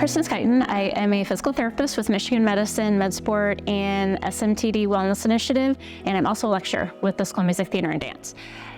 Kristen Schuyten. I am a physical therapist with Michigan Medicine, MedSport, and SMTD Wellness Initiative, and I'm also a lecturer with the School of Music, Theater, and Dance.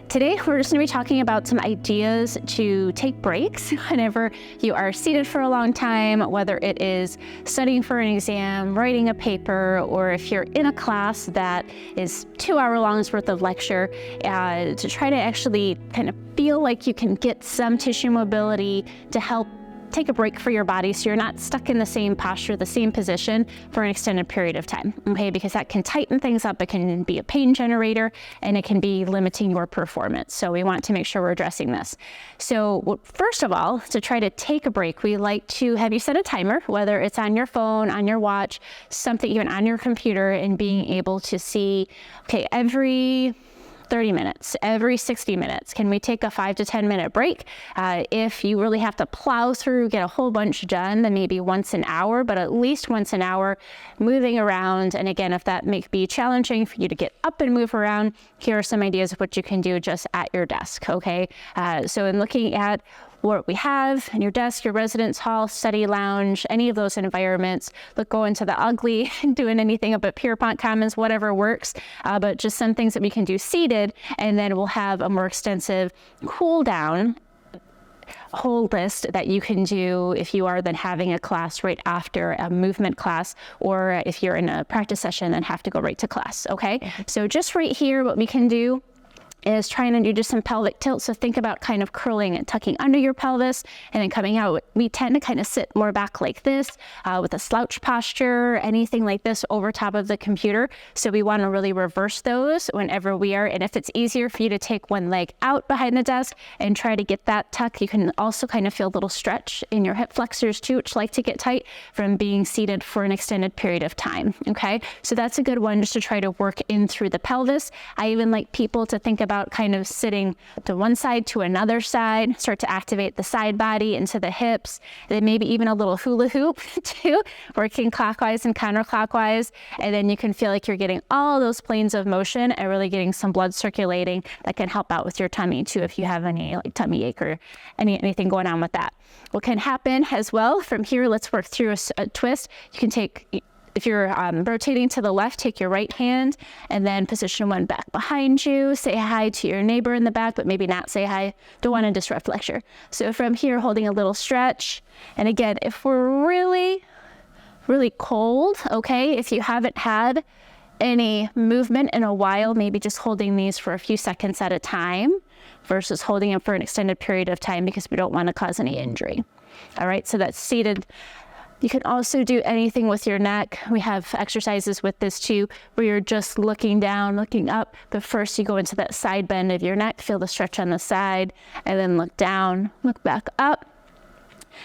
Today, we're just going to be talking about some ideas to take breaks whenever you are seated for a long time, whether it is studying for an exam, writing a paper, or if you're in a class that is 2 hour longs worth of lecture, to try to actually kind of feel like you can get some tissue mobility to help take a break for your body so you're not stuck in the same posture, the same position for an extended period of time, okay? Because that can tighten things up, it can be a pain generator, and it can be limiting your performance. So we want to make sure we're addressing this. So first of all, to try to take a break, we like to have you set a timer, whether it's on your phone, on your watch, something even on your computer, and being able to see, okay, every 30 minutes, every 60 minutes, can we take a 5 to 10 minute break? If you really have to plow through, get a whole bunch done, then maybe once an hour, but at least once an hour, moving around. And again, if that may be challenging for you to get up and move around, here are some ideas of what you can do just at your desk, okay? So in looking at what we have in your desk, your residence hall, study lounge, any of those environments, go into the ugly, doing anything up at Pierpont Commons, whatever works, but just some things that we can do seated, and then we'll have a more extensive cool down whole list that you can do if you are then having a class right after a movement class, or if you're in a practice session and have to go right to class, okay? So just right here, what we can do is trying to do just some pelvic tilt. So think about kind of curling and tucking under your pelvis and then coming out. We tend to kind of sit more back like this with a slouch posture, anything like this over top of the computer. So we want to really reverse those whenever we are. And if it's easier for you to take one leg out behind the desk and try to get that tuck, you can also kind of feel a little stretch in your hip flexors too, which like to get tight from being seated for an extended period of time. Okay, so that's a good one just to try to work in through the pelvis. I even like people to think about kind of sitting to one side to another side, start to activate the side body into the hips, then maybe even a little hula hoop too, working clockwise and counterclockwise. And then you can feel like you're getting all those planes of motion and really getting some blood circulating that can help out with your tummy too if you have any like tummy ache or anything going on with that. What can happen as well from here, let's work through a twist. You can take, if you're rotating to the left, take your right hand and then position one back behind you. Say hi to your neighbor in the back, but maybe not say hi. Don't want to disrupt lecture. So from here, holding a little stretch. And again, if we're really, really cold, okay, if you haven't had any movement in a while, maybe just holding these for a few seconds at a time versus holding them for an extended period of time because we don't want to cause any injury. All right, so that's seated. You can also do anything with your neck. We have exercises with this too, where you're just looking down, looking up, but first you go into that side bend of your neck, feel the stretch on the side, and then look down, look back up.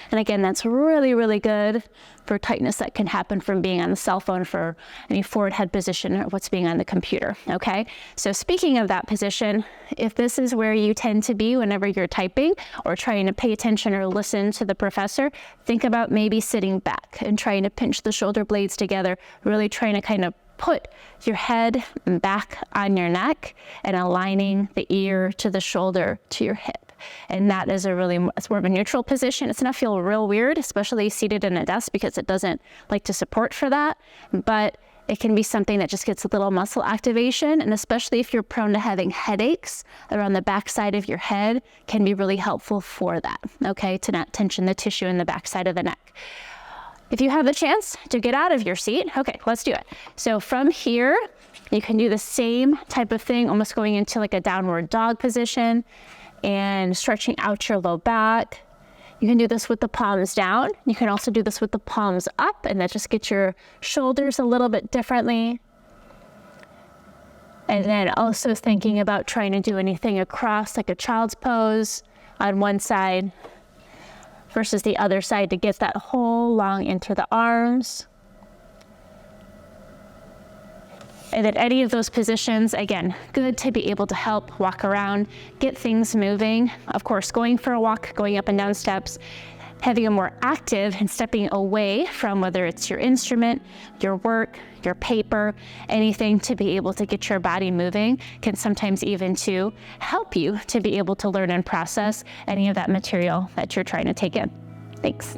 And again, that's really, really good for tightness that can happen from being on the cell phone for any forward head position or what's being on the computer, okay? So speaking of that position, if this is where you tend to be whenever you're typing or trying to pay attention or listen to the professor, think about maybe sitting back and trying to pinch the shoulder blades together, really trying to kind of put your head back on your neck and aligning the ear to the shoulder to your hip. And that is it's more of a neutral position. It's going to feel real weird, especially seated in a desk because it doesn't like to support for that. But it can be something that just gets a little muscle activation. And especially if you're prone to having headaches around the back side of your head, can be really helpful for that, okay, to not tension the tissue in the back side of the neck. If you have the chance to get out of your seat, okay, let's do it. So from here, you can do the same type of thing, almost going into like a downward dog position and stretching out your low back. You can do this with the palms down. You can also do this with the palms up, and that just gets your shoulders a little bit differently. And then also thinking about trying to do anything across like a child's pose on one side versus the other side to get that whole long into the arms. And then any of those positions, again, good to be able to help walk around, get things moving. Of course, going for a walk, going up and down steps, having a more active and stepping away from whether it's your instrument, your work, your paper, anything to be able to get your body moving can sometimes even to help you to be able to learn and process any of that material that you're trying to take in. Thanks.